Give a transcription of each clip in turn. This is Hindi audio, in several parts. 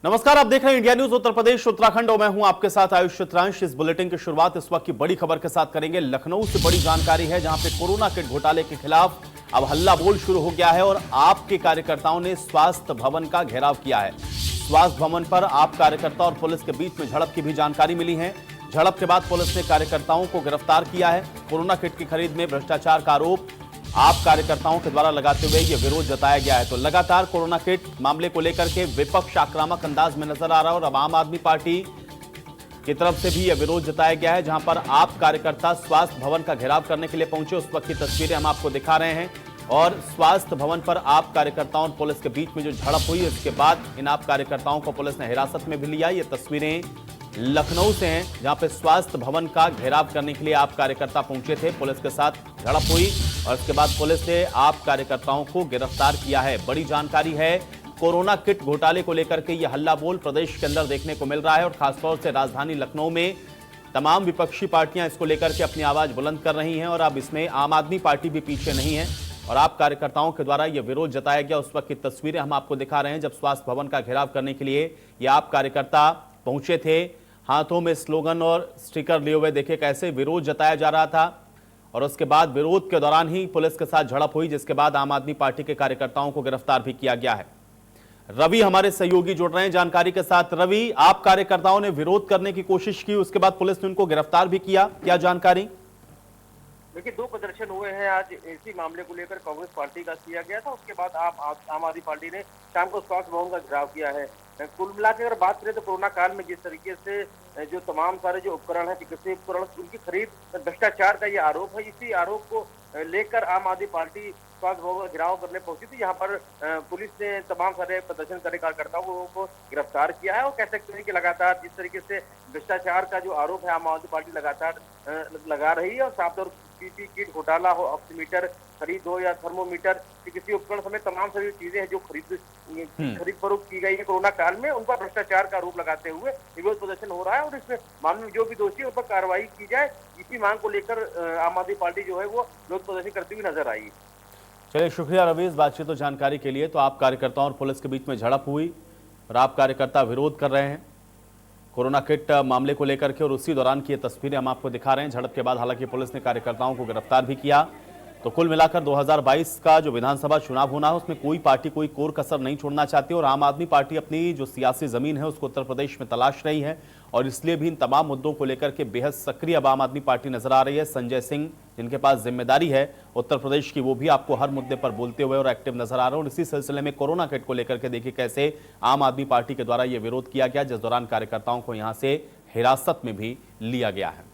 नमस्कार, आप देख रहे हैं इंडिया न्यूज उत्तर प्रदेश उत्तराखंड और मैं हूं आपके साथ आयुष चित्रांश। इस बुलेटिन की शुरुआत इस वक्त की बड़ी खबर के साथ करेंगे। लखनऊ से बड़ी जानकारी है, जहां पे कोरोना किट घोटाले के खिलाफ अब हल्ला बोल शुरू हो गया है और आप के कार्यकर्ताओं ने स्वास्थ्य भवन का घेराव किया है। स्वास्थ्य भवन पर आप कार्यकर्ता और पुलिस के बीच में झड़प की भी जानकारी मिली है। झड़प के बाद पुलिस ने कार्यकर्ताओं को गिरफ्तार किया है। कोरोना किट की खरीद में भ्रष्टाचार का आरोप आप कार्यकर्ताओं के द्वारा लगाते हुए यह विरोध जताया गया है। तो लगातार कोरोना किट मामले को लेकर के विपक्ष आक्रामक अंदाज में नजर आ रहा है और अब आम आदमी पार्टी की तरफ से भी यह विरोध जताया गया है, जहां पर आप कार्यकर्ता स्वास्थ्य भवन का घेराव करने के लिए पहुंचे। उस वक्त की तस्वीरें हम आपको दिखा रहे हैं और स्वास्थ्य भवन पर आप कार्यकर्ताओं और पुलिस के बीच में जो झड़प हुई, इसके बाद इन आप कार्यकर्ताओं को पुलिस ने हिरासत में भी लिया। ये तस्वीरें लखनऊ से हैं, जहां पे स्वास्थ्य भवन का घेराव करने के लिए आप कार्यकर्ता पहुंचे थे। पुलिस के साथ झड़प हुई और इसके बाद पुलिस ने आप कार्यकर्ताओं को गिरफ्तार किया है। बड़ी जानकारी है, कोरोना किट घोटाले को लेकर के यह हल्ला बोल प्रदेश के अंदर देखने को मिल रहा है और खासतौर से राजधानी लखनऊ में तमाम विपक्षी पार्टियां इसको लेकर के अपनी आवाज बुलंद कर रही हैं और अब इसमें आम आदमी पार्टी भी पीछे नहीं है और आप कार्यकर्ताओं के द्वारा यह विरोध जताया गया। उस वक्त की तस्वीरें हम आपको दिखा रहे हैं, जब स्वास्थ्य भवन का घेराव करने के लिए ये आप कार्यकर्ता पहुंचे थे। हाथों में स्लोगन और स्टिकर लिए हुए देखिए कैसे विरोध जताया जा रहा था और उसके बाद विरोध के दौरान ही पुलिस के साथ झड़प हुई, जिसके बाद आम आदमी पार्टी के कार्यकर्ताओं को गिरफ्तार भी किया गया है। रवि हमारे सहयोगी जुड़ रहे हैं जानकारी के साथ। रवि, आप कार्यकर्ताओं ने विरोध करने की कोशिश की, उसके बाद पुलिस ने उनको गिरफ्तार भी किया, क्या जानकारी? देखिए, दो प्रदर्शन हुए हैं आज इसी मामले को लेकर। कांग्रेस पार्टी का किया गया था, उसके बाद आम आदमी पार्टी ने शाम को स्वास्थ्य भवन का घेराव किया है। कुल मिला के अगर बात करें तो कोरोना काल में जिस तरीके से जो तमाम सारे जो उपकरण है, चिकित्सीय उपकरण, उनकी खरीद भ्रष्टाचार का ये आरोप है। इसी आरोप को लेकर आम आदमी पार्टी स्वास्थ्य भवन का घेराव करने पहुंची थी। यहाँ पर पुलिस ने तमाम सारे प्रदर्शनकारी कार्यकर्ताओं को गिरफ्तार किया है और कह सकते हैं कि लगातार जिस तरीके से भ्रष्टाचार का जो आरोप है आम आदमी पार्टी लगातार लगा रही है और साफ तौर पीपी किट घोटाला हो, ऑक्सीमीटर खरीद हो या थर्मोमीटर, चिकित्सीय उपकरण समेत तमाम सारी चीजें हैं जो खरीद फरोख्त की गई है कोरोना काल में, उनका भ्रष्टाचार का आरोप लगाते हुए विरोध प्रदर्शन हो रहा है और इस मामले में जो भी दोषी है उन पर कार्रवाई की जाए, इसी मांग को लेकर आम आदमी पार्टी जो है वो विरोध प्रदर्शन करती हुई नजर आई। चलिए, शुक्रिया रवि इस बातचीत और जानकारी के लिए। तो आप कार्यकर्ताओं और पुलिस के बीच में झड़प हुई और आप कार्यकर्ता विरोध कर रहे हैं कोरोना किट मामले को लेकर के और उसी दौरान की ये तस्वीरें हम आपको दिखा रहे हैं। झड़प के बाद हालांकि पुलिस ने कार्यकर्ताओं को गिरफ्तार भी किया। तो कुल मिलाकर 2022 का जो विधानसभा चुनाव होना है उसमें कोई पार्टी कोई कोर कसर नहीं छोड़ना चाहती और आम आदमी पार्टी अपनी जो सियासी जमीन है उसको उत्तर प्रदेश में तलाश रही है और इसलिए भी इन तमाम मुद्दों को लेकर के बेहद सक्रिय अब आम आदमी पार्टी नजर आ रही है। संजय सिंह, जिनके पास जिम्मेदारी है उत्तर प्रदेश की, वो भी आपको हर मुद्दे पर बोलते हुए और एक्टिव नजर आ रहे हैं और इसी सिलसिले में कोरोना किट को लेकर के देखिए कैसे आम आदमी पार्टी के द्वारा यह विरोध किया गया, जिस दौरान कार्यकर्ताओं को यहां से हिरासत में भी लिया गया है।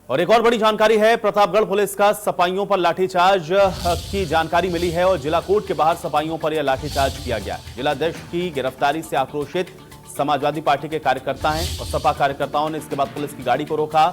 और एक और बड़ी जानकारी है, प्रतापगढ़ पुलिस का सपाइयों पर लाठीचार्ज की जानकारी मिली है और जिला कोर्ट के बाहर सपाइयों पर यह लाठीचार्ज किया गया। जिलाध्यक्ष की गिरफ्तारी से आक्रोशित समाजवादी पार्टी के कार्यकर्ता हैं और सपा कार्यकर्ताओं ने इसके बाद पुलिस की गाड़ी को रोका।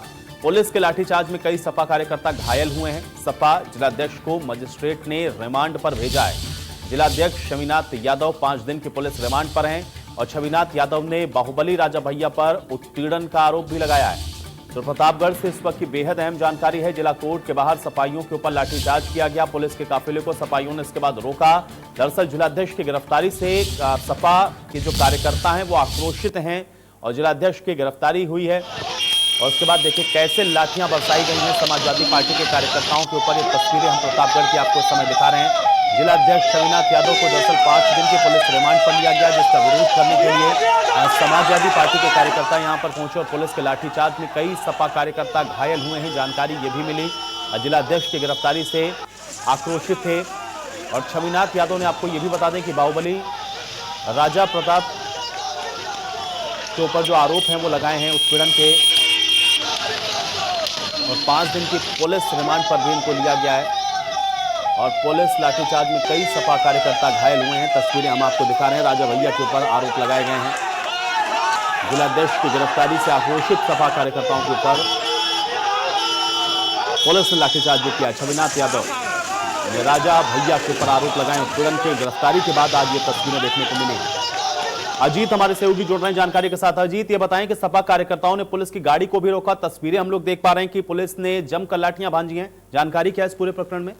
पुलिस के लाठीचार्ज में कई सपा कार्यकर्ता घायल हुए हैं। सपा जिलाध्यक्ष को मजिस्ट्रेट ने रिमांड पर भेजा है। जिलाध्यक्ष छविनाथ यादव 5 दिन की पुलिस रिमांड पर हैं और छविनाथ यादव ने बाहुबली राजा भैया पर उत्पीड़न का आरोप भी लगाया है। तो प्रतापगढ़ से इस वक्त की बेहद अहम जानकारी है, जिला कोर्ट के बाहर सपाइयों के ऊपर लाठीचार्ज किया गया। पुलिस के काफिले को सपाइयों ने इसके बाद रोका। दरअसल जिलाध्यक्ष की गिरफ्तारी से सपा के जो कार्यकर्ता हैं वो आक्रोशित हैं और जिलाध्यक्ष की गिरफ्तारी हुई है और उसके बाद देखिए कैसे लाठियां बरसाई गई हैं समाजवादी पार्टी के कार्यकर्ताओं के ऊपर। ये तस्वीरें हम प्रतापगढ़ की आपको इस समय दिखा रहे हैं। जिलाध्यक्ष छविनाथ यादव को दरअसल 5 दिन के पुलिस रिमांड पर लिया गया, जिसका विरोध करने के लिए समाजवादी पार्टी के कार्यकर्ता यहां पर पहुंचे और पुलिस के लाठीचार्ज में कई सपा कार्यकर्ता घायल हुए हैं, जानकारी ये भी मिली। जिलाध्यक्ष की गिरफ्तारी से आक्रोशित थे और छविनाथ यादव ने आपको ये भी बता दें कि बाहुबली राजा प्रताप के ऊपर जो आरोप हैं वो लगाए हैं उत्पीड़न के और 5 दिन की पुलिस रिमांड पर भी इनको लिया गया है और पुलिस लाठीचार्ज में कई सपा कार्यकर्ता घायल हुए हैं। तस्वीरें हम आपको दिखा रहे हैं, राजा भैया के ऊपर आरोप लगाए गए हैं। जिलाध्यक्ष की गिरफ्तारी से आक्रोशित सपा कार्यकर्ताओं के ऊपर पुलिस ने लाठीचार्ज भी किया। छविनाथ यादव ने राजा भैया के ऊपर आरोप लगाए उत्पीड़न के। गिरफ्तारी के बाद आज ये तस्वीरें देखने को मिली। अजीत हमारे सहयोगी जुड़ रहे हैं जानकारी के साथ। अजीत, ये बताएं कि सपा कार्यकर्ताओं ने पुलिस की गाड़ी को भी रोका। तस्वीरें हम लोग देख पा रहे हैं कि पुलिस ने जमकर लाठियां भांजी हैं, जानकारी क्या है इस पूरे प्रकरण में?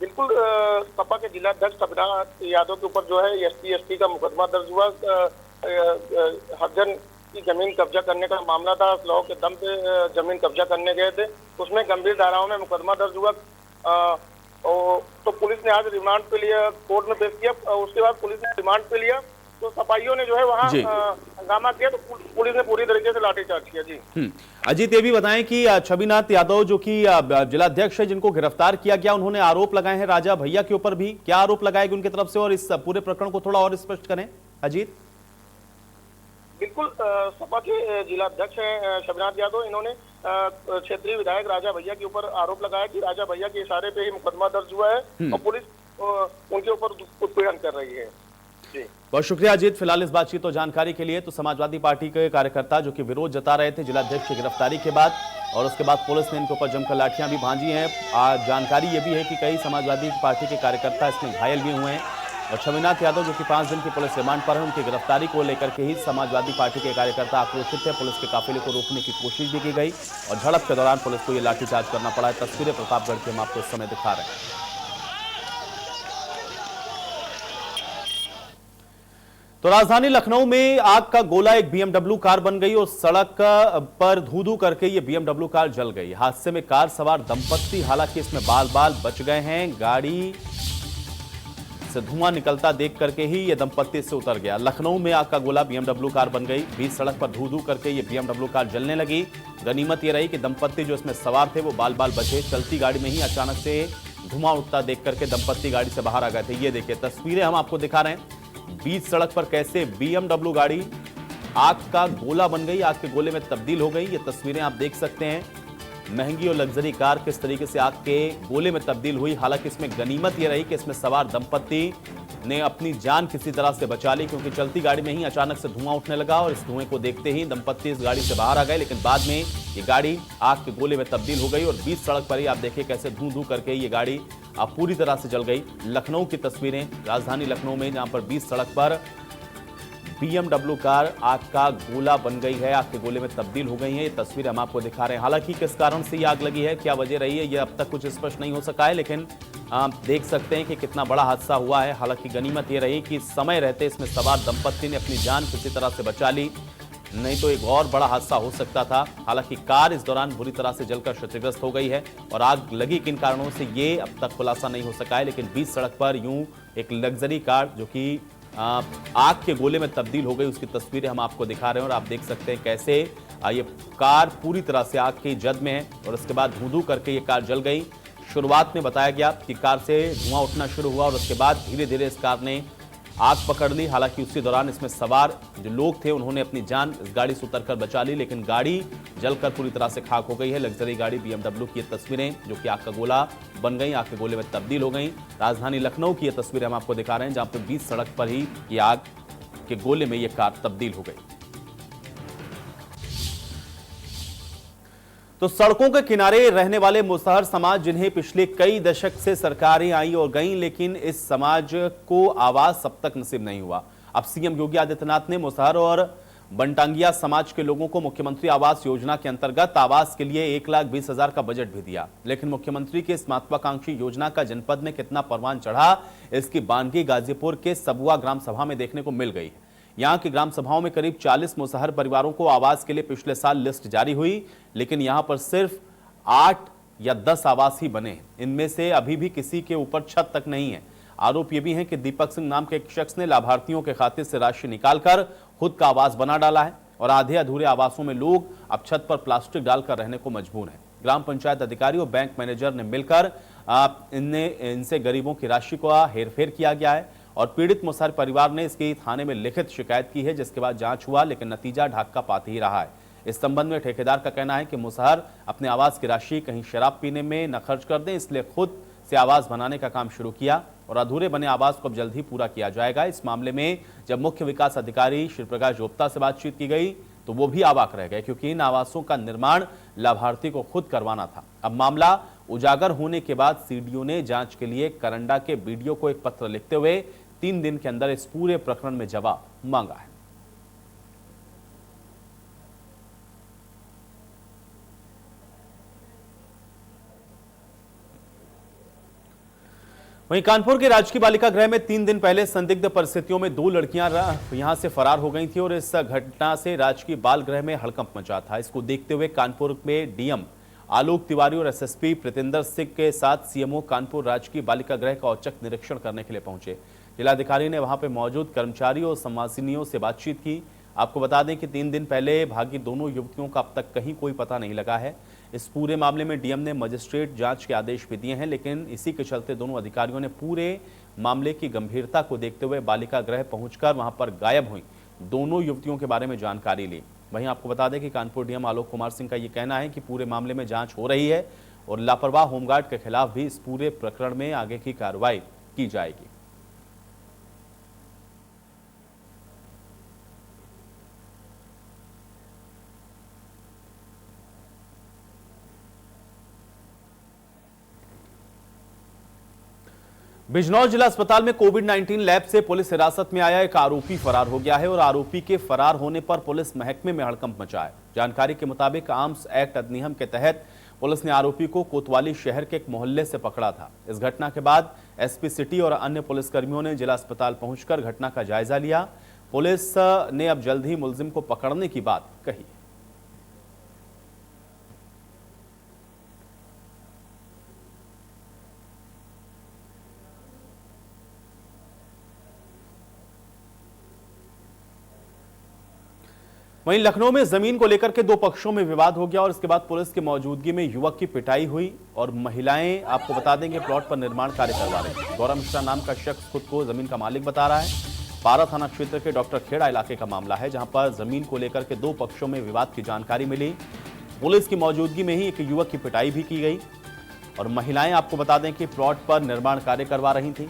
बिल्कुल सपा के जिलाध्यक्ष सपना यादव के ऊपर जो है SC/ST का मुकदमा दर्ज हुआ। हरिजन की जमीन कब्जा करने का मामला था। लॉ के दम पे जमीन कब्जा करने गए थे, उसमें गंभीर धाराओं में मुकदमा दर्ज हुआ। तो पुलिस ने आज रिमांड पे लिया, कोर्ट में पेश किया। उसके बाद पुलिस ने रिमांड पे लिया तो सपाइयों ने जो है वहाँ हंगामा किया, तो पुलिस ने पूरी तरीके से लाठीचार्ज किया। जी अजीत, ये भी बताएं कि छविनाथ यादव जो कि जिलाध्यक्ष है, जिनको गिरफ्तार किया गया, उन्होंने आरोप लगाए हैं राजा भैया के ऊपर भी। क्या आरोप लगाए गए उनकी तरफ से, और इस पूरे प्रकरण को थोड़ा और स्पष्ट करें अजीत। बिल्कुल, सपा के जिलाध्यक्ष हैं शबनाथ यादव। इन्होंने क्षेत्रीय विधायक राजा भैया के ऊपर आरोप लगाया कि राजा भैया के इशारे पे ही मुकदमा दर्ज हुआ है और पुलिस उनके ऊपर उत्पीड़न कर रही है। जी बहुत शुक्रिया अजीत, फिलहाल इस बातचीत और जानकारी के लिए। तो समाजवादी पार्टी के कार्यकर्ता जो कि विरोध जता रहे थे जिलाध्यक्ष की गिरफ्तारी के बाद, और उसके बाद पुलिस ने इनके ऊपर जमकर लाठियां भी भांजी हैं। आज जानकारी ये भी है कि कई समाजवादी पार्टी के कार्यकर्ता इसमें घायल भी हुए हैं। और छविनाथ यादव जो कि 5 दिन की पुलिस रिमांड पर है, उनकी गिरफ्तारी को लेकर के ही समाजवादी पार्टी के कार्यकर्ता आक्रोशित थे। पुलिस के काफिले को रोकने की कोशिश भी की गई और झड़प के दौरान पुलिस को ये लाठीचार्ज करना पड़ा है। तस्वीरें प्रतापगढ़ की हम आपको इस समय दिखा रहे हैं। तो राजधानी लखनऊ में आग का गोला एक BMW कार बन गई और सड़क पर धू-धू करके ये BMW कार जल गई। हादसे में कार सवार दंपत्ति हालांकि इसमें बाल-बाल बच गए हैं। गाड़ी से धुआं निकलता देख करके ही ये दंपत्ति से उतर गया। लखनऊ में आग का गोला BMW कार बन गई। बीच सड़क पर धू-धू करके ये BMW कार जलने लगी। गनीमत ये रही कि दंपत्ति जो इसमें सवार थे वो बाल-बाल बचे। चलती गाड़ी में ही अचानक से धुआं उठता देख करके दंपत्ति गाड़ी से बाहर आ गए थे। ये देखिए तस्वीरें हम आपको दिखा रहे हैं। बीच सड़क पर कैसे BMW गाड़ी आग का गोला बन गई, आग के गोले में तब्दील हो गई। ये तस्वीरें आप देख सकते हैं। महंगी और लग्जरी कार किस तरीके से आग के गोले में तब्दील हुई। हालांकि इसमें गनीमत यह रही कि इसमें सवार दंपत्ति ने अपनी जान किसी तरह से बचा ली, क्योंकि चलती गाड़ी में ही अचानक से धुआं उठने लगा और इस धुएं को देखते ही दंपत्ति इस गाड़ी से बाहर आ गए। लेकिन बाद में ये गाड़ी आग के गोले में तब्दील हो गई और बीच सड़क पर ही आप देखिए कैसे धू-धू करके ये गाड़ी अब पूरी तरह से जल गई। लखनऊ की तस्वीरें, राजधानी लखनऊ में जहां पर बीच सड़क पर BMW कार आग का गोला बन गई है, आग के गोले में तब्दील हो गई है। ये तस्वीर हम आपको दिखा रहे हैं। हालांकि किस कारण से ये आग लगी है, क्या वजह रही है, ये अब तक कुछ स्पष्ट नहीं हो सका है, लेकिन आप देख सकते हैं कि कितना बड़ा हादसा हुआ है। हालांकि गनीमत ये रही कि समय रहते इसमें सवार दंपत्ति ने अपनी जान किसी तरह से बचा ली, नहीं तो एक और बड़ा हादसा हो सकता था। हालांकि कार इस दौरान बुरी तरह से जलकर क्षतिग्रस्त हो गई है और आग लगी किन कारणों से ये अब तक खुलासा नहीं हो सका है। लेकिन बीच सड़क पर यूं एक लग्जरी कार जो कि आग के गोले में तब्दील हो गई, उसकी तस्वीरें हम आपको दिखा रहे हैं और आप देख सकते हैं कैसे ये कार पूरी तरह से आग की जद में है और उसके बाद धू-धू करके ये कार जल गई। शुरुआत में बताया गया कि कार से धुआं उठना शुरू हुआ और उसके बाद धीरे धीरे इस कार ने आग पकड़ ली। हालांकि उसी दौरान इसमें सवार जो लोग थे उन्होंने अपनी जान इस गाड़ी से उतरकर बचा ली, लेकिन गाड़ी जलकर पूरी तरह से खाक हो गई है। लग्जरी गाड़ी BMW की ये तस्वीरें जो कि आग का गोला बन गई, आग के गोले में तब्दील हो गई। राजधानी लखनऊ की ये तस्वीरें हम आपको दिखा रहे हैं जहां पर बीच सड़क पर ही ये आग के गोले में ये कार तब्दील हो गई। तो सड़कों के किनारे रहने वाले मुसहर समाज, जिन्हें पिछले कई दशक से सरकारें आई और गईं, लेकिन इस समाज को आवाज अब तक नसीब नहीं हुआ। अब सीएम योगी आदित्यनाथ ने मुसहर और बनटांगिया समाज के लोगों को मुख्यमंत्री आवास योजना के अंतर्गत आवास के लिए 1,20,000 का बजट भी दिया। लेकिन मुख्यमंत्री की इस महत्वाकांक्षी योजना का जनपद में कितना परवान चढ़ा, इसकी बानगी गाजीपुर के सबुआ ग्राम सभा में देखने को मिल गई है। यहां की ग्राम सभाओं में करीब 40 मुसहर परिवारों को आवास के लिए पिछले साल लिस्ट जारी हुई, लेकिन यहां पर सिर्फ 8 या 10 आवास ही बने हैं। इनमें से अभी भी किसी के ऊपर छत तक नहीं है। आरोप यह भी है कि दीपक सिंह नाम के एक शख्स ने लाभार्थियों के खाते से राशि निकालकर खुद का आवास बना डाला है और आधे अधूरे आवासों में लोग अब छत पर प्लास्टिक डालकर रहने को मजबूर हैं। ग्राम पंचायत अधिकारी और बैंक मैनेजर ने मिलकर इनसे गरीबों की राशि को हेरफेर किया गया है और पीड़ित मुसहर परिवार ने इसकी थाने में लिखित शिकायत की है, जिसके बाद जांच हुआ, लेकिन नतीजा ढाक का पात ही रहा है। इस संबंध में ठेकेदार का कहना है कि मुसहर अपने आवास की राशि कहीं शराब पीने में न खर्च कर दें, इसलिए खुद से आवास बनाने का काम शुरू किया और अधूरे बने आवास को अब जल्द ही पूरा किया जाएगा। इस मामले में जब मुख्य विकास अधिकारी श्री प्रकाश गुप्ता से बातचीत की गई तो वो भी अवाक रह गए, क्योंकि इन आवासों का निर्माण लाभार्थी को खुद करवाना था। अब मामला उजागर होने के बाद सीडीओ ने जांच के लिए करंडा के बीडीओ को एक पत्र लिखते हुए 3 दिन के अंदर इस पूरे प्रकरण में जवाब मांगा है। वहीं कानपुर के राजकीय बालिका गृह में 3 दिन पहले संदिग्ध परिस्थितियों में 2 लड़कियां यहां से फरार हो गई थी और इस घटना से राजकीय बाल गृह में हड़कंप मचा था। इसको देखते हुए कानपुर में डीएम आलोक तिवारी और एसएसपी प्रीतिंदर सिंह के साथ सीएमओ कानपुर राजकीय बालिका गृह का औचक निरीक्षण करने के लिए पहुंचे। जिलाधिकारी ने वहां पर मौजूद कर्मचारियों और संवासिनियों से बातचीत की। आपको बता दें कि 3 दिन पहले भागी दोनों युवतियों का अब तक कहीं कोई पता नहीं लगा है। इस पूरे मामले में डीएम ने मजिस्ट्रेट जांच के आदेश भी दिए हैं, लेकिन इसी के चलते दोनों अधिकारियों ने पूरे मामले की गंभीरता को देखते हुए बालिका गृह पहुंचकर वहां पर गायब हुई दोनों युवतियों के बारे में जानकारी ली। वहीं आपको बता दें कि कानपुर डीएम आलोक कुमार सिंह का ये कहना है कि पूरे मामले में जांच हो रही है और लापरवाह होमगार्ड के खिलाफ भी इस पूरे प्रकरण में आगे की कार्रवाई की जाएगी। बिजनौर जिला अस्पताल में कोविड-19 लैब से पुलिस हिरासत में आया एक आरोपी फरार हो गया है और आरोपी के फरार होने पर पुलिस महकमे में हड़कंप मचा है। जानकारी के मुताबिक आर्म्स एक्ट अधिनियम के तहत पुलिस ने आरोपी को कोतवाली शहर के एक मोहल्ले से पकड़ा था। इस घटना के बाद एसपी सिटी और अन्य पुलिसकर्मियों ने जिला अस्पताल पहुंचकर घटना का जायजा लिया। पुलिस ने अब जल्द ही मुलजिम को पकड़ने की बात कही। वहीं लखनऊ में जमीन को लेकर के 2 पक्षों में विवाद हो गया और इसके बाद पुलिस की मौजूदगी में युवक की पिटाई हुई और महिलाएं, आपको बता देंगे, प्लॉट पर निर्माण कार्य करवा रही हैं। गौरव मिश्रा नाम का शख्स खुद को जमीन का मालिक बता रहा है। पारा थाना क्षेत्र के डॉक्टर खेड़ा इलाके का मामला है, जहां पर जमीन को लेकर के 2 पक्षों में विवाद की जानकारी मिली। पुलिस की मौजूदगी में ही एक युवक की पिटाई भी की गई और महिलाएं, आपको बता दें कि प्लॉट पर निर्माण कार्य करवा रही थी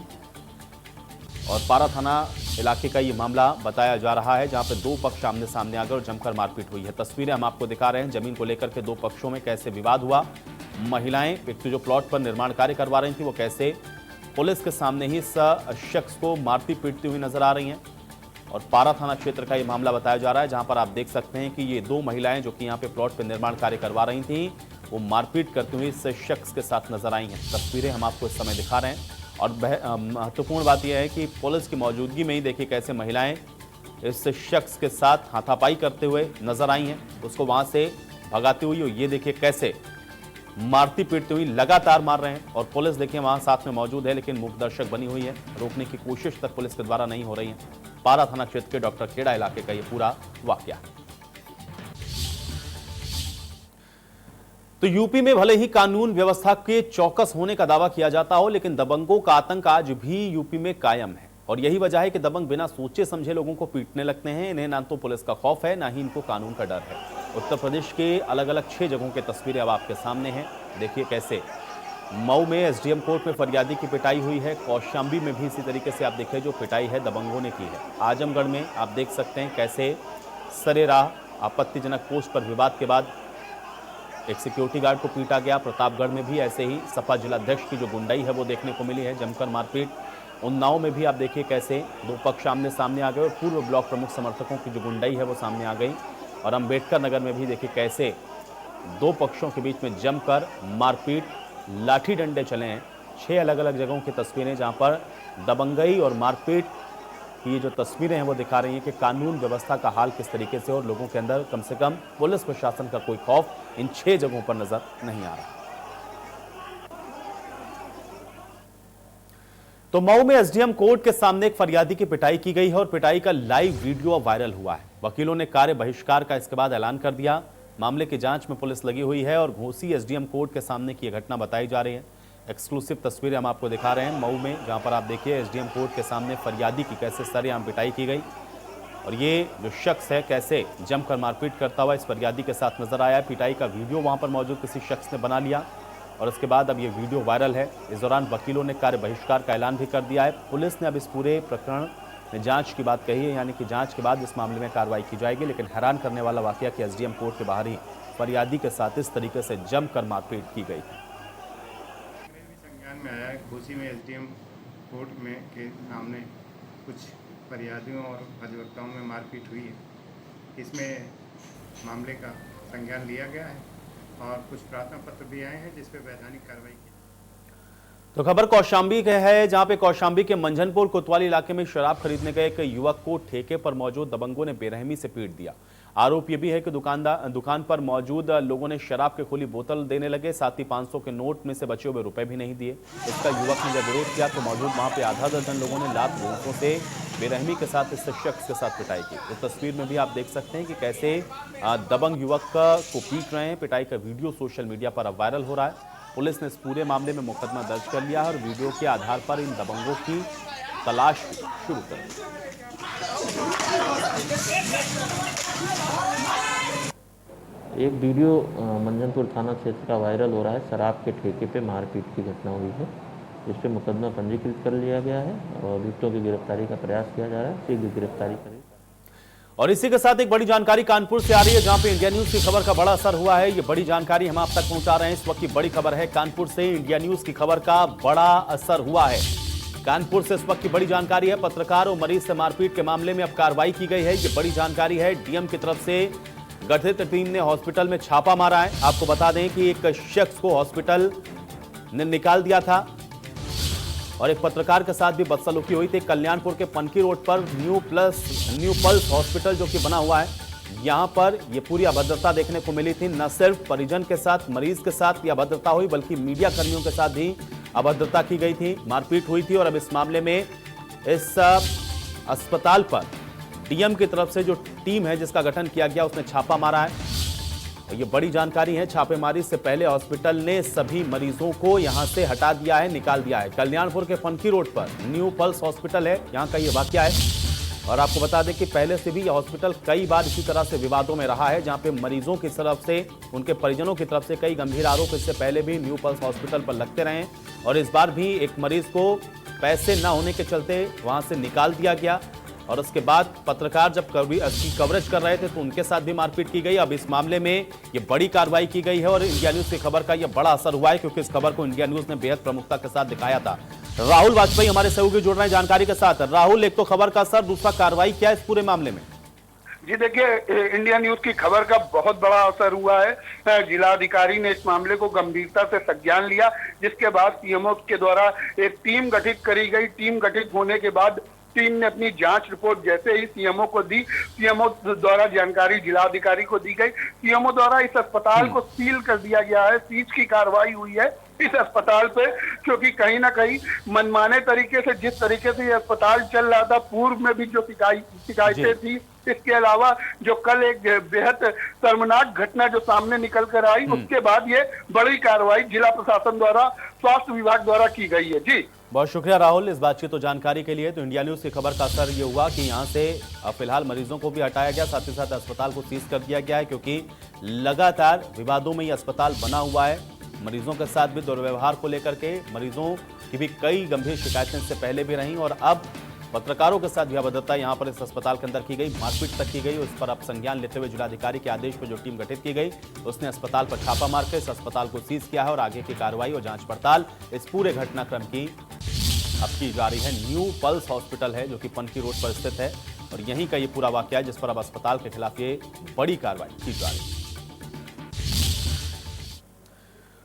और पारा थाना इलाके का ये मामला बताया जा रहा है, जहां पर 2 पक्ष आमने सामने आ गए और जमकर मारपीट हुई है। तस्वीरें हम आपको दिखा रहे हैं जमीन को लेकर के 2 पक्षों में कैसे विवाद हुआ। महिलाएं, व्यक्ति जो प्लॉट पर निर्माण कार्य करवा रही थी, वो कैसे पुलिस के सामने ही इस शख्स को मारती पीटती हुई नजर आ रही हैं। और पारा थाना क्षेत्र का ये मामला बताया जा रहा है, जहां पर आप देख सकते हैं कि ये 2 महिलाएं जो कि यहाँ पे प्लॉट पर निर्माण कार्य करवा रही थी, वो मारपीट करती हुई इस शख्स के साथ नजर आई हैं। तस्वीरें हम आपको इस समय दिखा रहे हैं और महत्वपूर्ण बात यह है कि पुलिस की मौजूदगी में ही देखिए कैसे महिलाएं इस शख्स के साथ हाथापाई करते हुए नजर आई हैं, उसको वहां से भगाती हुई। और ये देखिए कैसे मारती पीटती हुई लगातार मार रहे हैं और पुलिस देखिए वहां साथ में मौजूद है, लेकिन मूक दर्शक बनी हुई है। रोकने की कोशिश तक पुलिस के द्वारा नहीं हो रही है। पारा थाना क्षेत्र के डॉक्टर खेड़ा इलाके का यह पूरा वाकया है। तो यूपी में भले ही कानून व्यवस्था के चौकस होने का दावा किया जाता हो, लेकिन दबंगों का आतंक आज भी यूपी में कायम है और यही वजह है कि दबंग बिना सोचे समझे लोगों को पीटने लगते हैं। इन्हें ना तो पुलिस का खौफ है, ना ही इनको कानून का डर है। उत्तर प्रदेश के अलग अलग 6 जगहों की तस्वीरें अब आपके सामने हैं। देखिए कैसे मऊ में एसडीएम कोर्ट में फरियादी की पिटाई हुई है। कौशाम्बी में भी इसी तरीके से आप देखें जो पिटाई है दबंगों ने की है। आजमगढ़ में आप देख सकते हैं कैसे सरेराह आपत्तिजनक पोस्ट पर विवाद के बाद एक सिक्योरिटी गार्ड को पीटा गया। प्रतापगढ़ में भी ऐसे ही सपा जिलाध्यक्ष की जो गुंडाई है वो देखने को मिली है, जमकर मारपीट। उन्नाव में भी आप देखिए कैसे 2 पक्ष आमने सामने आ गए और पूर्व ब्लॉक प्रमुख समर्थकों की जो गुंडाई है वो सामने आ गई। और अम्बेडकर नगर में भी देखिए कैसे 2 पक्षों के बीच में जमकर मारपीट, लाठी डंडे चले हैं। 6 अलग अलग जगहों की तस्वीरें जहां पर दबंगई और मारपीट की ये जो तस्वीरें हैं वो दिखा रही हैं कि कानून व्यवस्था का हाल किस तरीके से और लोगों के अंदर कम से कम पुलिस प्रशासन का कोई खौफ इन 6 जगहों पर नजर नहीं आ रहा। तो मऊ में एसडीएम कोर्ट के सामने एक फरियादी की पिटाई की गई है और पिटाई का लाइव वीडियो वायरल हुआ है। वकीलों ने कार्य बहिष्कार का इसके बाद ऐलान कर दिया। मामले की जांच में पुलिस लगी हुई है और घोसी एसडीएम कोर्ट के सामने की यह घटना बताई जा रही है। एक्सक्लूसिव तस्वीरें हम आपको दिखा रहे हैं मऊ में, जहां पर आप देखिए एसडीएम कोर्ट के सामने फरियादी की कैसे सरेआम पिटाई की गई और ये जो शख्स है कैसे जमकर मारपीट करता हुआ इस फरियादी के साथ नजर आया। पिटाई का वीडियो वहां पर मौजूद किसी शख्स ने बना लिया और उसके बाद अब ये वीडियो वायरल है। इस दौरान वकीलों ने कार्य बहिष्कार का ऐलान भी कर दिया है। पुलिस ने अब इस पूरे प्रकरण में जांच की बात कही है, यानी कि जांच के बाद इस मामले में कार्रवाई की जाएगी। लेकिन हैरान करने वाला वाकया कि एसडीएम कोर्ट के बाहर ही फरियादी के साथ इस तरीके से जमकर मारपीट की गई है। संज्ञान में आया घोसी में एसडीएम कोर्ट में के सामने कुछ फरियादियों और अधिवक्ताओं में मारपीट हुई है। इसमें मामले का संज्ञान लिया गया है और कुछ प्रार्थना पत्र भी आए हैं जिस पर वैधानिक कार्रवाई की। तो खबर कौशाम्बी के है, जहां पे कौशाम्बी के मंझनपुर कोतवाली इलाके में शराब खरीदने गए एक युवक को ठेके पर मौजूद दबंगों ने बेरहमी से पीट दिया। आरोप यह भी है कि दुकान पर मौजूद लोगों ने शराब की खुली बोतल देने लगे, साथ ही 500 के नोट में से बचे हुए रुपए भी नहीं दिए। इसका युवक ने जब विरोध किया तो मौजूद वहां पे आधा दर्जन लोगों ने लात घूंसों से बेरहमी के साथ इस शख्स के साथ पिटाई की। इस तस्वीर में भी आप देख सकते हैं कि कैसे दबंग युवक को पीट रहे हैं। पिटाई का वीडियो सोशल मीडिया पर अब वायरल हो रहा है। पुलिस ने इस पूरे मामले में मुकदमा दर्ज कर लिया है और वीडियो के आधार पर इन दबंगों की तलाश शुरू कर दी। एक वीडियो मंझनपुर थाना क्षेत्र का वायरल हो रहा है। शराब के ठेके पे मारपीट की घटना हुई है, जिस पे मुकदमा पंजीकृत कर लिया गया है और अभियुक्तों की गिरफ्तारी का प्रयास किया जा रहा है। शीघ्र गिरफ्तारी करें। और इसी के साथ एक बड़ी जानकारी कानपुर से आ रही है, जहां पे इंडिया न्यूज की खबर का बड़ा असर हुआ है। ये बड़ी जानकारी हम आप तक पहुंचा रहे हैं। इस वक्त की बड़ी खबर है कानपुर से, इंडिया न्यूज की खबर का बड़ा असर हुआ है। कानपुर से इस वक्त की बड़ी जानकारी है, पत्रकार और मरीज से मारपीट के मामले में अब कार्रवाई की गई है। ये बड़ी जानकारी है। डीएम की तरफ से गठित टीम ने हॉस्पिटल में छापा मारा है। आपको बता दें कि एक शख्स को हॉस्पिटल ने निकाल दिया था और एक पत्रकार के साथ भी बदसलूकी हुई थी। कल्याणपुर के पनकी रोड पर न्यू पल्स हॉस्पिटल जो कि बना हुआ है, यहां पर यह पूरी अभद्रता देखने को मिली थी। न सिर्फ परिजन के साथ, मरीज के साथ यह अभद्रता हुई, बल्कि मीडिया कर्मियों के साथ भी अभद्रता की गई थी, मारपीट हुई थी। और अब इस मामले में इस अस्पताल पर डीएम की तरफ से जो टीम है जिसका गठन किया गया, उसने छापा मारा है। ये बड़ी जानकारी है। छापेमारी से पहले हॉस्पिटल ने सभी मरीजों को यहां से हटा दिया है, निकाल दिया है। कल्याणपुर के पनकी रोड पर न्यू पल्स हॉस्पिटल है, यहां का ये वाकया है। और आपको बता दें कि पहले से भी यह हॉस्पिटल कई बार इसी तरह से विवादों में रहा है, जहां पे मरीजों की तरफ से, उनके परिजनों की तरफ से कई गंभीर आरोप इससे पहले भी न्यू पल्स हॉस्पिटल पर लगते रहे। और इस बार भी एक मरीज को पैसे न होने के चलते वहां से निकाल दिया गया और उसके बाद पत्रकार जब इसकी कवरेज कर रहे थे तो उनके साथ भी मारपीट की गई। अब इस मामले में ये बड़ी कार्रवाई की गई है और इंडिया न्यूज की खबर का ये बड़ा असर हुआ है, क्योंकि इस खबर को इंडिया न्यूज ने बेहद प्रमुखता के साथ दिखाया था। राहुल वाजपेयी हमारे सहयोगी जुड़ रहे हैं जानकारी के साथ। राहुल, एक तो खबर का असर, दूसरा कार्रवाई क्या है इस पूरे मामले में? जी देखिए, इंडिया न्यूज की खबर का बहुत बड़ा असर हुआ है। जिलाधिकारी ने इस मामले को गंभीरता से संज्ञान लिया, जिसके बाद सीएमओ के द्वारा एक टीम गठित करी गई। टीम गठित होने के बाद टीम ने अपनी जांच रिपोर्ट जैसे ही सीएमओ को दी, सीएमओ द्वारा जानकारी जिलाधिकारी को दी गई। सीएमओ द्वारा इस अस्पताल को सील कर दिया गया है, सीज की कार्रवाई हुई है इस अस्पताल पे, क्योंकि कहीं ना कहीं मनमाने तरीके से, जिस तरीके से ये अस्पताल चल रहा था, पूर्व में भी जो शिकायतें थी, इसके अलावा जो कल एक बेहद शर्मनाक घटना जो सामने निकल कर आई, उसके बाद ये बड़ी कार्रवाई जिला प्रशासन द्वारा, स्वास्थ्य विभाग द्वारा की गई है। जी बहुत शुक्रिया राहुल इस बातचीत और जानकारी के लिए। तो इंडिया न्यूज की खबर का असर ये हुआ कि यहाँ से फिलहाल मरीजों को भी हटाया गया, साथ ही साथ अस्पताल को सीज कर दिया गया है, क्योंकि लगातार विवादों में ये अस्पताल बना हुआ है। मरीजों के साथ भी दुर्व्यवहार को लेकर के मरीजों की भी कई गंभीर शिकायतें इससे पहले भी रहीं और अब पत्रकारों के साथ भी अभद्रता यहाँ पर इस अस्पताल के अंदर की गई, मारपीट तक की गई। उस पर अब संज्ञान लेते हुए जिलाधिकारी के आदेश पर जो टीम गठित की गई, उसने अस्पताल पर छापा मार के इस अस्पताल को सीज किया है और आगे की कार्रवाई और जांच पड़ताल इस पूरे घटनाक्रम की अब की जा रही है। न्यू पल्स हॉस्पिटल है जो कि पनकी रोड पर स्थित है और यहीं का ये पूरा वाकया है जिस पर अब अस्पताल के खिलाफ ये बड़ी कार्रवाई की जा रही है।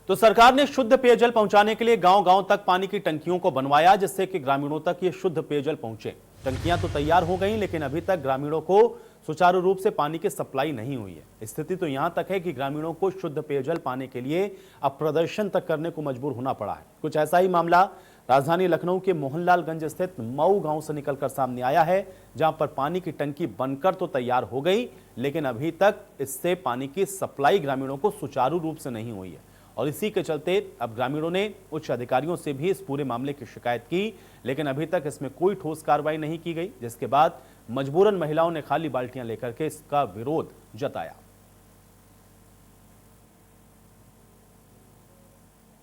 तो सरकार ने शुद्ध पेयजल पहुंचाने के लिए गांव-गांव तक पानी की टंकियों को बनवाया, जिससे कि ग्रामीणों तक ये शुद्ध पेयजल पहुंचे। टंकियां तो तैयार हो गई, लेकिन अभी तक ग्रामीणों को सुचारू रूप से पानी की सप्लाई नहीं हुई है। स्थिति तो यहां तक है कि ग्रामीणों को शुद्ध पेयजल पाने के लिए अब प्रदर्शन तक करने को मजबूर होना पड़ा है। कुछ ऐसा ही मामला राजधानी लखनऊ के मोहनलालगंज स्थित मऊ गांव से निकलकर सामने आया है, जहां पर पानी की टंकी बनकर तो तैयार हो गई, लेकिन अभी तक इससे पानी की सप्लाई ग्रामीणों को सुचारू रूप से नहीं हुई है। और इसी के चलते अब ग्रामीणों ने उच्च अधिकारियों से भी इस पूरे मामले की शिकायत की, लेकिन अभी तक इसमें कोई ठोस कार्रवाई नहीं की गई, जिसके बाद मजबूरन महिलाओं ने खाली बाल्टियां लेकर के इसका विरोध जताया।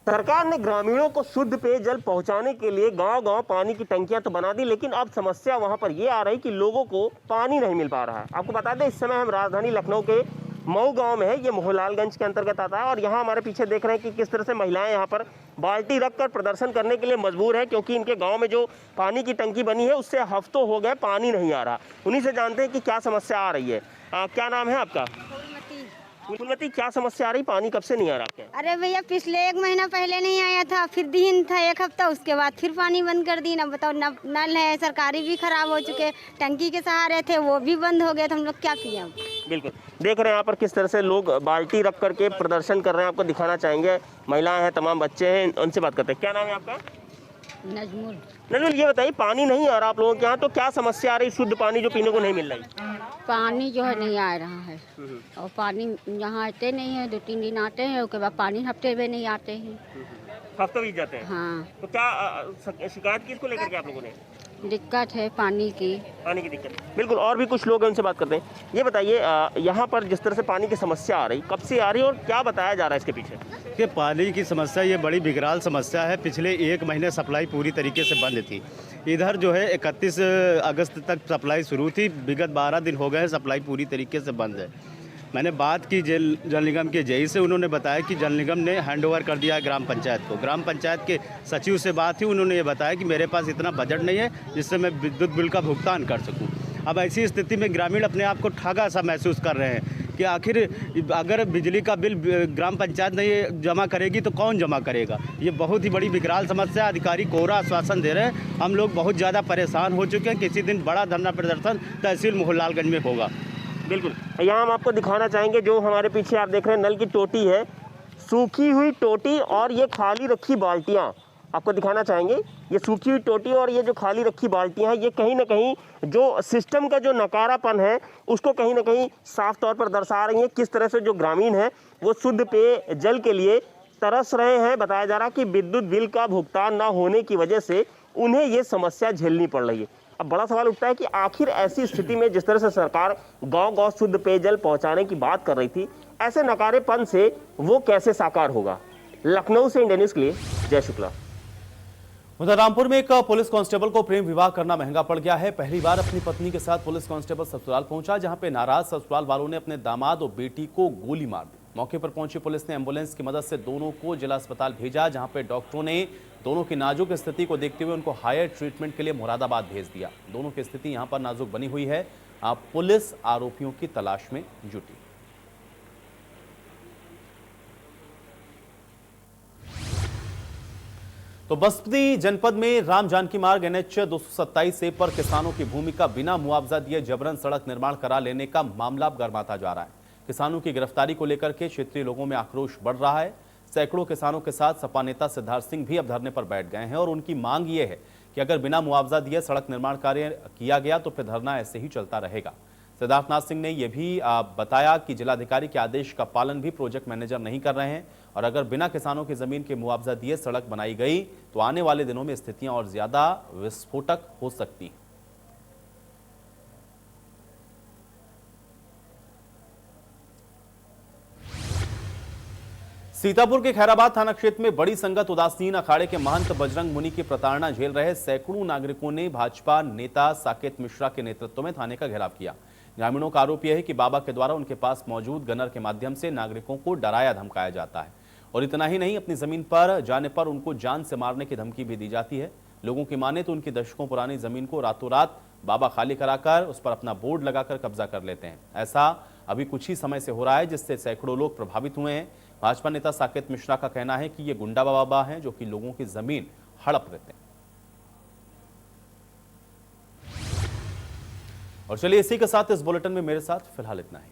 सरकार ने ग्रामीणों को शुद्ध पेयजल पहुंचाने के लिए गांव-गांव पानी की टंकियां तो बना दी, लेकिन अब समस्या वहां पर यह आ रही कि लोगों को पानी नहीं मिल पा रहा है। आपको बता दें, इस समय हम राजधानी लखनऊ के मऊ गांव में है, ये मोहनलालगंज के अंतर्गत आता है और यहाँ हमारे पीछे देख रहे हैं कि किस तरह से महिलाएं यहाँ पर बाल्टी रखकर प्रदर्शन करने के लिए मजबूर है, क्योंकि इनके गांव में जो पानी की टंकी बनी है उससे हफ्तों हो गए पानी नहीं आ रहा। उन्हीं से जानते हैं कि क्या समस्या आ रही है। क्या नाम है आपका? फूलमती, क्या समस्या आ रही, पानी कब से नहीं आ रहा क्या? अरे भैया पिछले 1 महीना पहले नहीं आया था, फिर दिन था 1 हफ्ता, उसके बाद फिर पानी बंद कर दी ना। बताओ, नल है सरकारी भी खराब हो चुके, टंकी के सहारे थे वो भी बंद हो गए, तो हम लोग क्या पिए? बिल्कुल देख रहे हैं यहाँ पर किस तरह से लोग बाल्टी रख करके प्रदर्शन कर रहे हैं। आपको दिखाना चाहेंगे, महिलाएं हैं, तमाम बच्चे हैं, उनसे बात करते हैं। क्या नाम है आपका? नजमुल। नजमुल, ये बताइए, पानी नहीं आ रहा आप लोगों के यहाँ, तो क्या समस्या आ रही, शुद्ध पानी जो पीने को नहीं मिल रही? पानी जो है नहीं आ रहा है, और पानी यहाँ आते नहीं है, 2-3 दिन आते हैं, उसके बाद पानी हफ्ते में नहीं आते हैं। हफ्ते बीत जाते हैं। हाँ, तो क्या शिकायत किसको लेकर के आप लोगों ने? दिक्कत है पानी की दिक्कत। बिल्कुल, और भी कुछ लोग हैं, उनसे बात करते हैं। ये बताइए, यहाँ पर जिस तरह से पानी की समस्या आ रही, कब से आ रही है और क्या बताया जा रहा है इसके पीछे? कि पानी की समस्या ये बड़ी विकराल समस्या है। पिछले 1 महीने सप्लाई पूरी तरीके से बंद थी। इधर जो है 31 अगस्त तक सप्लाई शुरू थी, विगत 12 दिन हो गए हैं, सप्लाई पूरी तरीके से बंद है। मैंने बात की जल निगम के जेई से, उन्होंने बताया कि जल निगम ने हैंडओवर कर दिया है ग्राम पंचायत को। ग्राम पंचायत के सचिव से बात थी, उन्होंने ये बताया कि मेरे पास इतना बजट नहीं है जिससे मैं विद्युत बिल का भुगतान कर सकूं। अब ऐसी स्थिति में ग्रामीण अपने आप को ठगा सा महसूस कर रहे हैं कि आखिर अगर बिजली का बिल ग्राम पंचायत नहीं जमा करेगी तो कौन जमा करेगा। ये बहुत ही बड़ी विकराल समस्या। अधिकारी कोरा आश्वासन दे रहे हैं। हम लोग बहुत ज़्यादा परेशान हो चुके हैं। किसी दिन बड़ा धरना प्रदर्शन तहसील मोहनलालगंज में होगा। बिल्कुल, यहाँ हम आपको दिखाना चाहेंगे, जो हमारे पीछे आप देख रहे हैं नल की टोटी है, सूखी हुई टोटी और ये खाली रखी बाल्टियाँ आपको दिखाना चाहेंगे। ये सूखी हुई टोटी और ये जो खाली रखी बाल्टियाँ हैं, ये कहीं ना कहीं जो सिस्टम का जो नकारापन है उसको कहीं ना कहीं साफ तौर पर दर्शा रही हैं। किस तरह से जो ग्रामीण हैं वो शुद्ध पेय जल के लिए तरस रहे हैं। बताया जा रहा है कि विद्युत बिल का भुगतान ना होने की वजह से उन्हें ये समस्या झेलनी पड़ रही है। अब बड़ा सवाल उठता है कि आखिर ऐसी स्थिति में जिस तरह से सरकार गांव-गांव शुद्ध पेयजल पहुंचाने की बात कर रही थी, ऐसे नकारेपन से वो कैसे साकार होगा। लखनऊ से इंडिया न्यूज़ के लिए जय शुक्ला। उधर रामपुर में एक पुलिस कांस्टेबल को प्रेम विवाह करना महंगा पड़ गया है। पहली बार अपनी पत्नी के साथ पुलिस कांस्टेबल ससुराल पहुंचा, जहां पे नाराज ससुराल वालों ने अपने दामाद और बेटी को गोली मार दी। मौके पर पहुंची पुलिस ने एम्बुलेंस की मदद से दोनों को जिला अस्पताल भेजा, जहां पे डॉक्टरों ने दोनों की नाजुक स्थिति को देखते हुए उनको हायर ट्रीटमेंट के लिए मुरादाबाद भेज दिया। दोनों की स्थिति यहां पर नाजुक बनी हुई है। पुलिस आरोपियों की तलाश में जुटी। तो बस्ती जनपद में राम जानकी मार्ग NH 227 पर किसानों की भूमि का बिना मुआवजा दिए जबरन सड़क निर्माण करा लेने का मामला अब गर्माता जा रहा है। किसानों की गिरफ्तारी को लेकर के क्षेत्रीय लोगों में आक्रोश बढ़ रहा है। सैकड़ों किसानों के साथ सपा नेता सिद्धार्थ सिंह भी अब धरने पर बैठ गए हैं और उनकी मांग ये है कि अगर बिना मुआवजा दिए सड़क निर्माण कार्य किया गया तो फिर धरना ऐसे ही चलता रहेगा। सिद्धार्थनाथ सिंह ने यह भी बताया कि जिलाधिकारी के आदेश का पालन भी प्रोजेक्ट मैनेजर नहीं कर रहे हैं और अगर बिना किसानों की जमीन के मुआवजा दिए सड़क बनाई गई तो आने वाले दिनों में स्थितियां और ज्यादा विस्फोटक हो सकती हैं। सीतापुर के खैराबाद थाना क्षेत्र में बड़ी संगत उदासीन अखाड़े के महंत बजरंग मुनि की प्रताड़ना झेल रहे सैकड़ों नागरिकों ने भाजपा नेता साकेत मिश्रा के नेतृत्व में थाने का घेराव किया। ग्रामीणों का आरोप यह है कि बाबा के द्वारा उनके पास मौजूद गनर के माध्यम से नागरिकों को डराया धमकाया जाता है और इतना ही नहीं, अपनी जमीन पर जाने पर उनको जान से मारने की धमकी भी दी जाती है। लोगों की माने तो उनकी दशकों पुरानी जमीन को रातों रात बाबा खाली कराकर उस पर अपना बोर्ड लगाकर कब्जा कर लेते हैं। ऐसा अभी कुछ ही समय से हो रहा है, जिससे सैकड़ों लोग प्रभावित हुए हैं। भाजपा नेता साकेत मिश्रा का कहना है कि ये गुंडा बाबा हैं जो कि लोगों की जमीन हड़प लेते हैं। और चलिए इसी के साथ इस बुलेटिन में मेरे साथ फिलहाल इतना ही।